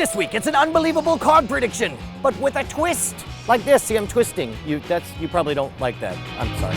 This week, it's an unbelievable card prediction, but with a twist. Like this, see, I'm twisting. You probably don't like that. I'm sorry.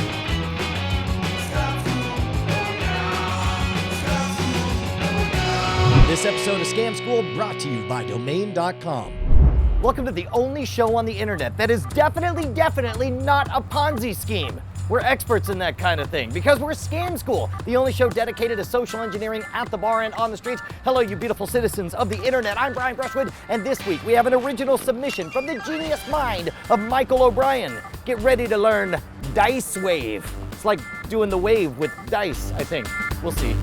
This episode of Scam School brought to you by Domain.com. Welcome to the only show on the internet that is definitely not a Ponzi scheme. We're experts in that kind of thing because we're Scam School, the only show dedicated to social engineering at the bar and on the streets. Hello, you beautiful citizens of the internet. I'm Brushwood, and this week we have an original submission from the genius mind of Michael O'Brien. Get ready to learn Dice Wave. It's like doing the wave with dice, I think. We'll see.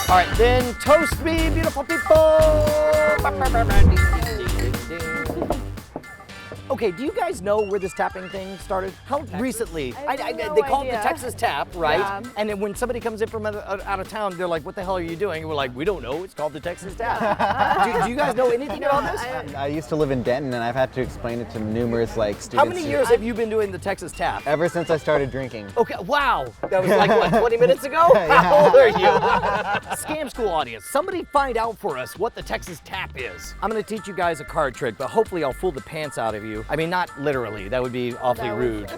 All right, then toast me, beautiful people. Okay, do you guys know where this tapping thing started? How recently? They call it the Texas Tap, right? Yeah. And then when somebody comes in from out of town, they're like, what the hell are you doing? And we're like, we don't know, it's called the Texas Tap. do you guys know anything about this? I used to live in Denton, and I've had to explain it to numerous students. How many years have you been doing the Texas Tap? Ever since I started drinking. Okay, wow. That was like, what, 20 minutes ago? Yeah. How old are you? Scam School audience, somebody find out for us what the Texas Tap is. I'm gonna teach you guys a card trick, but hopefully I'll fool the pants out of you. I mean, not literally, that would be awfully rude.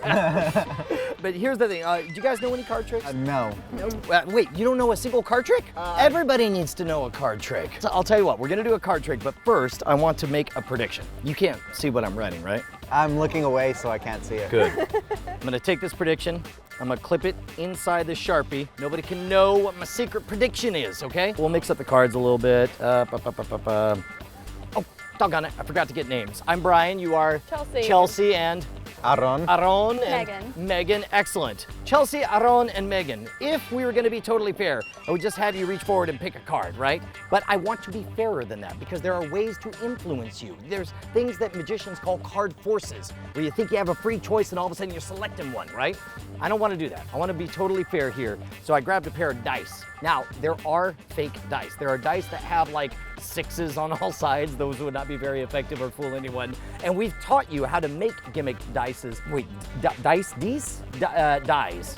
But here's the thing, do you guys know any card tricks? No. Wait, you don't know a single card trick? Everybody needs to know a card trick. So I'll tell you what, we're gonna do a card trick, but first I want to make a prediction. You can't see what I'm writing, right? I'm looking away so I can't see it. Good. I'm gonna take this prediction, I'm gonna clip it inside the Sharpie. Nobody can know what my secret prediction is, okay? We'll mix up the cards a little bit. Oh, doggone it, I forgot to get names. I'm Brian, you are? Chelsea and? Aaron. And Megan, excellent. Chelsea, Aaron, and Megan. If we were gonna be totally fair, I would just have you reach forward and pick a card, right? But I want to be fairer than that because there are ways to influence you. There's things that magicians call card forces, where you think you have a free choice and all of a sudden you're selecting one, right? I don't wanna do that. I wanna be totally fair here. So I grabbed a pair of dice. Now, there are fake dice. There are dice that have like sixes on all sides. Those would not be very effective or fool anyone. And we've taught you how to make gimmick dices. Wait, dice? These? Dice.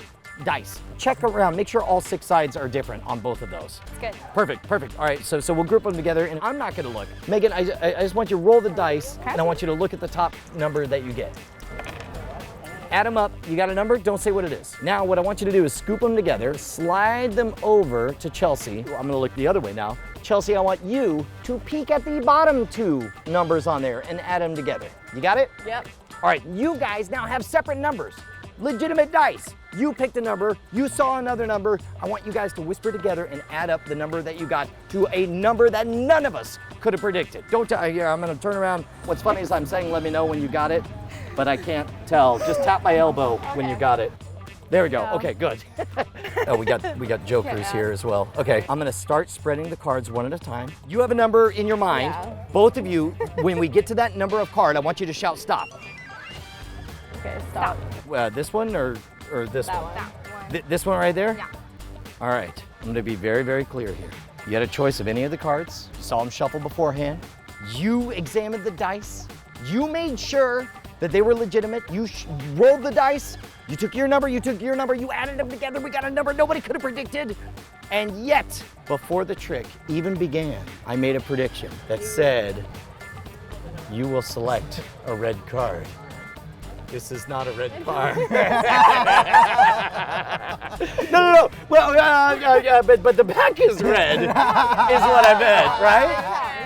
Check around, make sure all 6 sides are different on both of those. Good. Perfect. All right, so we'll group them together and I'm not gonna look. Megan, I just want you to roll the dice and I want you to look at the top number that you get. Add them up, you got a number, don't say what it is. Now what I want you to do is scoop them together, slide them over to Chelsea. I'm gonna look the other way now. Chelsea, I want you to peek at the bottom 2 numbers on there and add them together. You got it? Yep. All right, you guys now have separate numbers. Legitimate dice. You picked a number, you saw another number. I want you guys to whisper together and add up the number that you got to a number that none of us could have predicted. Don't tell, here, I'm gonna turn around. What's funny is I'm saying let me know when you got it, but I can't tell. Just tap my elbow when you got it. There we go, okay, good. Oh, we got jokers here as well. Okay, I'm gonna start spreading the cards one at a time. You have a number in your mind. Yeah. Both of you, when we get to that number of card, I want you to shout stop. Okay, stop. This one or this That one? one. This one right there? Yeah. All right, I'm gonna be very clear here. You had a choice of any of the cards. You saw them shuffle beforehand. You examined the dice. You made sure that they were legitimate. You rolled the dice. You took your number, you added them together. We got a number nobody could have predicted. And yet, before the trick even began, I made a prediction that said, you will select a red card. This is not a red card. No. Well, but the back is red, is what I meant, right?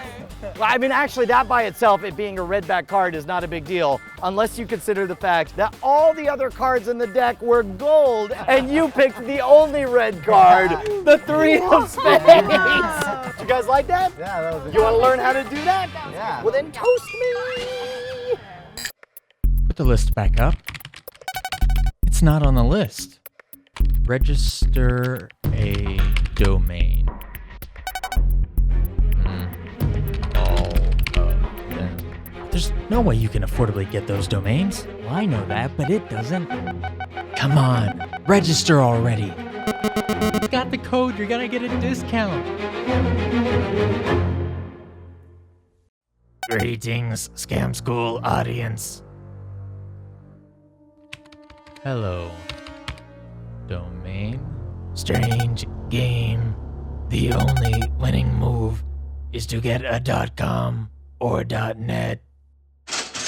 Well, I mean, actually, that by itself, it being a red back card is not a big deal, unless you consider the fact that all the other cards in the deck were gold, and you picked the only red card, the 3 of spades. You guys like that? Yeah, that was a You want to learn how to do that? Yeah. Well, then toast me. Put the list back up. It's not on the list. Register a domain. All of them. There's no way you can affordably get those domains. Well, I know that, but it doesn't. Come on, register already. Got the code, you're gonna get a discount. Greetings, Scam School audience. Hello. Domain. Strange game. The only winning move is to get a .com. or .net.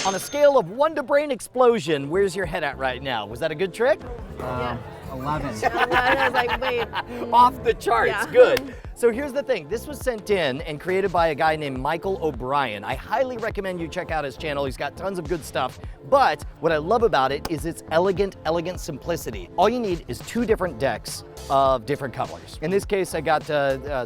On a scale of 1 to brain explosion, where's your head at right now? Was that a good trick? 11. I was like, wait. Off the charts, Yeah. good. So here's the thing, this was sent in and created by a guy named Michael O'Brien. I highly recommend you check out his channel, he's got tons of good stuff. But what I love about it is its elegant simplicity. All you need is 2 different decks of different colors. In this case, I got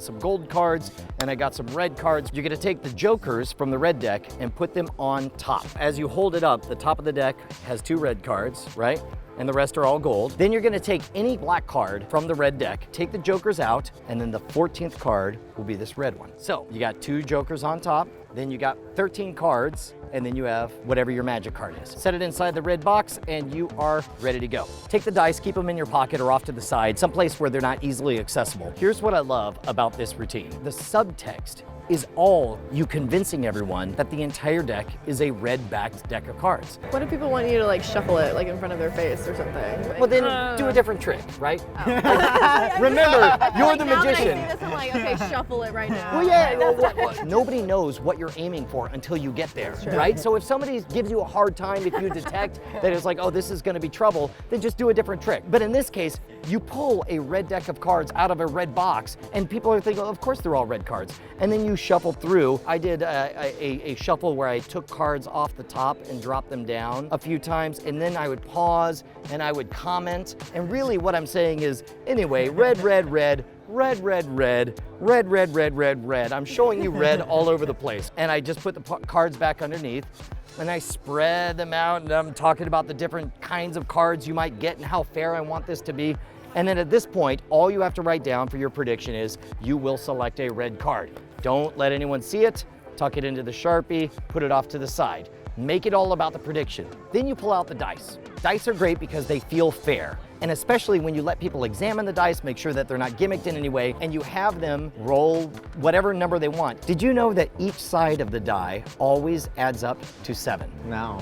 some gold cards and I got some red cards. You're gonna take the jokers from the red deck and put them on top. As you hold it up, the top of the deck has 2 red cards, right? And the rest are all gold. Then you're gonna take any black card from the red deck, take the jokers out, and then the 14th card will be this red one. So you got 2 jokers on top, then you got 13 cards, and then you have whatever your magic card is. Set it inside the red box and you are ready to go. Take the dice, keep them in your pocket or off to the side, someplace where they're not easily accessible. Here's what I love about this routine. The subtext is all you convincing everyone that the entire deck is a red-backed deck of cards. What if people want you to like shuffle it like in front of their face or something? Well, then do a different trick, right? Remember, you're the Now that I magician. see this, I'm like, okay, shuffle it right now. Well, yeah, nobody knows what you're aiming for until you get there, right? So if somebody gives you a hard time, if you detect that it's like, oh, this is gonna be trouble, then just do a different trick. But in this case, you pull a red deck of cards out of a red box, and people are thinking, oh, of course they're all red cards. And then you shuffle through. I did a shuffle where I took cards off the top and dropped them down a few times, and then I would pause and I would comment. And really what I'm saying is, anyway, red, red, red, red, red, red, red, red, red, red, red. I'm showing you red all over the place. And I just put the cards back underneath and I spread them out, and I'm talking about the different kinds of cards you might get and how fair I want this to be. And then at this point, all you have to write down for your prediction is you will select a red card. Don't let anyone see it. Tuck it into the Sharpie, put it off to the side. Make it all about the prediction. Then you pull out the dice. Dice are great because they feel fair. And especially when you let people examine the dice, make sure that they're not gimmicked in any way, and you have them roll whatever number they want. Did you know that each side of the die always adds up to 7? No.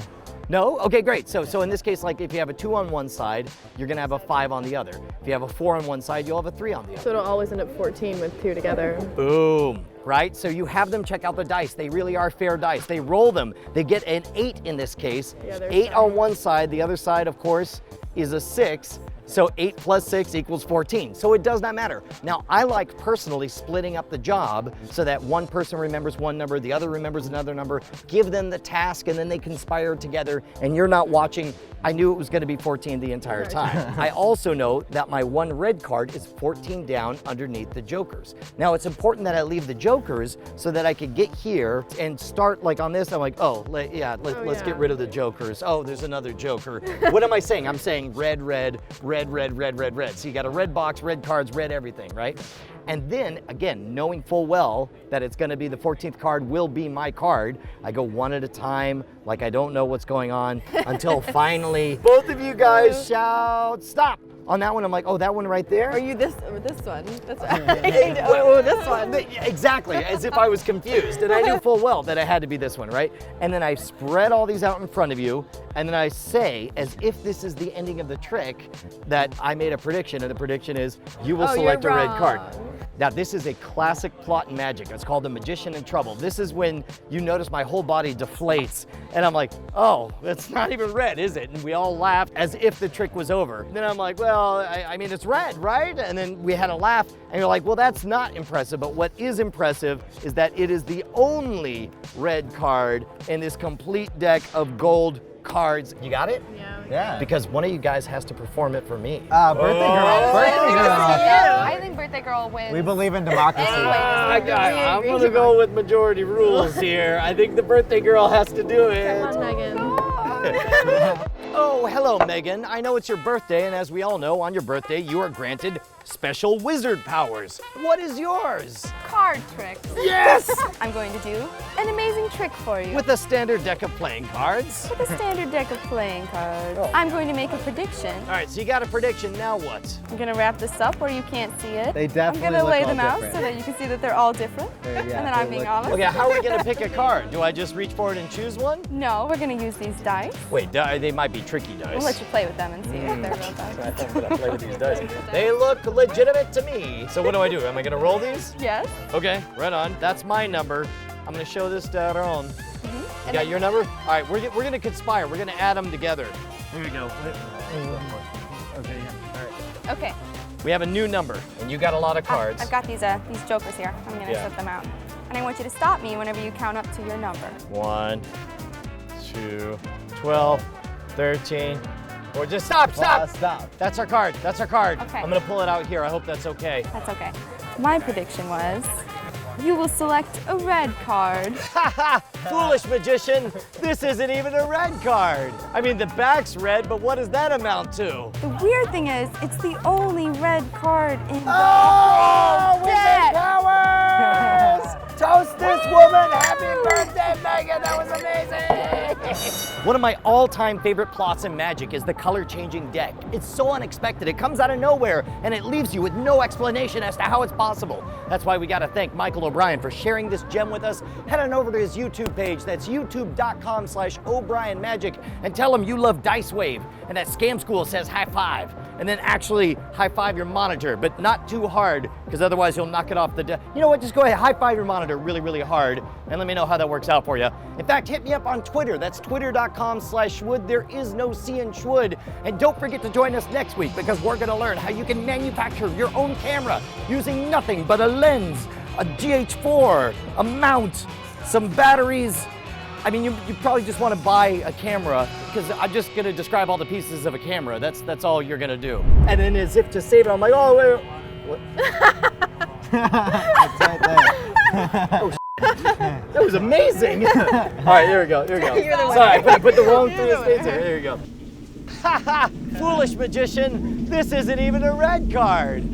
No? Okay, great. So in this case, like if you have a 2 on one side, you're gonna have a 5 on the other. If you have a 4 on one side, you'll have a 3 on the other. So it'll always end up 14 with 2 together. Boom, right? So you have them check out the dice. They really are fair dice. They roll them. They get an 8 in this case. Yeah, they're 8 fair. on one side. The other side, of course, is a 6. So 8 plus 6 equals 14. So it does not matter. Now, I like personally splitting up the job so that one person remembers one number, the other remembers another number, give them the task, and then they conspire together, and you're not watching. I knew it was gonna be 14 the entire time. I also know that my 1 red card is 14 down underneath the jokers. Now, it's important that I leave the jokers so that I could get here and start like on this. I'm like, let's get rid of the jokers. Oh, there's another joker. What am I saying? I'm saying red, red, red, red, red, red, red. So you got a red box, red cards, red everything, right? And then, again, knowing full well that it's gonna be the 14th card will be my card, I go one at a time, like I don't know what's going on, until finally, both of you guys shout, stop! On that one, I'm like, oh, that one right there? Are you this one? That's oh, this one. Exactly, as if I was confused, and I knew full well that I had to be this one, right? And then I spread all these out in front of you, and then I say, as if this is the ending of the trick, that I made a prediction, and the prediction is, you will select a red card. Now, this is a classic plot in magic. It's called The Magician in Trouble. This is when you notice my whole body deflates, and I'm like, oh, it's not even red, is it? And we all laughed as if the trick was over. Then I'm like, well, I mean, it's red, right? And then we had a laugh, and you're like, well, that's not impressive. But what is impressive is that it is the only red card in this complete deck of gold cards. You got it? Yeah. Because one of you guys has to perform it for me. Birthday girl. Birthday girl. I think birthday girl wins. We believe in democracy. I'm gonna go with majority rules here. I think the birthday girl has to do it. Come on, Megan. Oh, hello, Megan. I know it's your birthday, and as we all know, on your birthday, you are granted special wizard powers. What is yours? Card tricks. Yes! I'm going to do an amazing trick for you. With a standard deck of playing cards. With a standard deck of playing cards. I'm going to make a prediction. All right, so you got a prediction, now what? I'm going to wrap this up where you can't see it. They definitely I'm going to look lay all them out different. so that you can see that they're all different. Yeah, and then they I'm being look- honest. Okay, how are we gonna pick a card? Do I just reach forward and choose one? No, we're going to use these dice. Wait, they might be tricky dice. We'll let you play with them and see if they're real dice. I'm gonna play with these dice. They look legitimate to me. So what do I do? Am I gonna roll these? Yes. Okay, right on. That's my number. I'm gonna show this to Aaron. You got your number? All right, we're gonna conspire. We're gonna add them together. Here we go. Okay, yeah. All right. Okay. We have a new number, and you got a lot of cards. I've got these jokers here. I'm gonna set them out. And I want you to stop me whenever you count up to your number. 1, 2, 12, 13. Or just stop. Stop. That's our card. That's our card. Okay. I'm gonna pull it out here. I hope that's okay. That's okay. My prediction was you will select a red card. Foolish magician. This isn't even a red card. I mean, the back's red, but what does that amount to? The weird thing is, it's the only red card in the Oh, deck. powers! Toast this woman! Happy birthday, Megan! That was amazing! One of my all-time favorite plots in Magic is the color-changing deck. It's so unexpected. It comes out of nowhere, and it leaves you with no explanation as to how it's possible. That's why we got to thank Michael O'Brien for sharing this gem with us. Head on over to his YouTube page. That's youtube.com/O'brienMagic, and tell him you love Dice Wave and that Scam School says high five. And then actually high five your monitor, but not too hard, because otherwise you'll knock it off the desk. You know what? Just go ahead, high five your monitor really, really hard, and let me know how that works out for you. In fact, hit me up on Twitter. That's twitter.com/Schwood. There is no C in Schwood. And don't forget to join us next week, because we're gonna learn how you can manufacture your own camera using nothing but a lens, a GH4, a mount, some batteries. I mean, you probably just want to buy a camera, because I'm just going to describe all the pieces of a camera. That's all you're going to do. And then as if to save it, I'm like, oh, wait. What? It's right there. That was amazing. All right, here we go. You're the winner. Sorry, I put the wrong three of spades in. Here you go. Foolish magician. This isn't even a red card.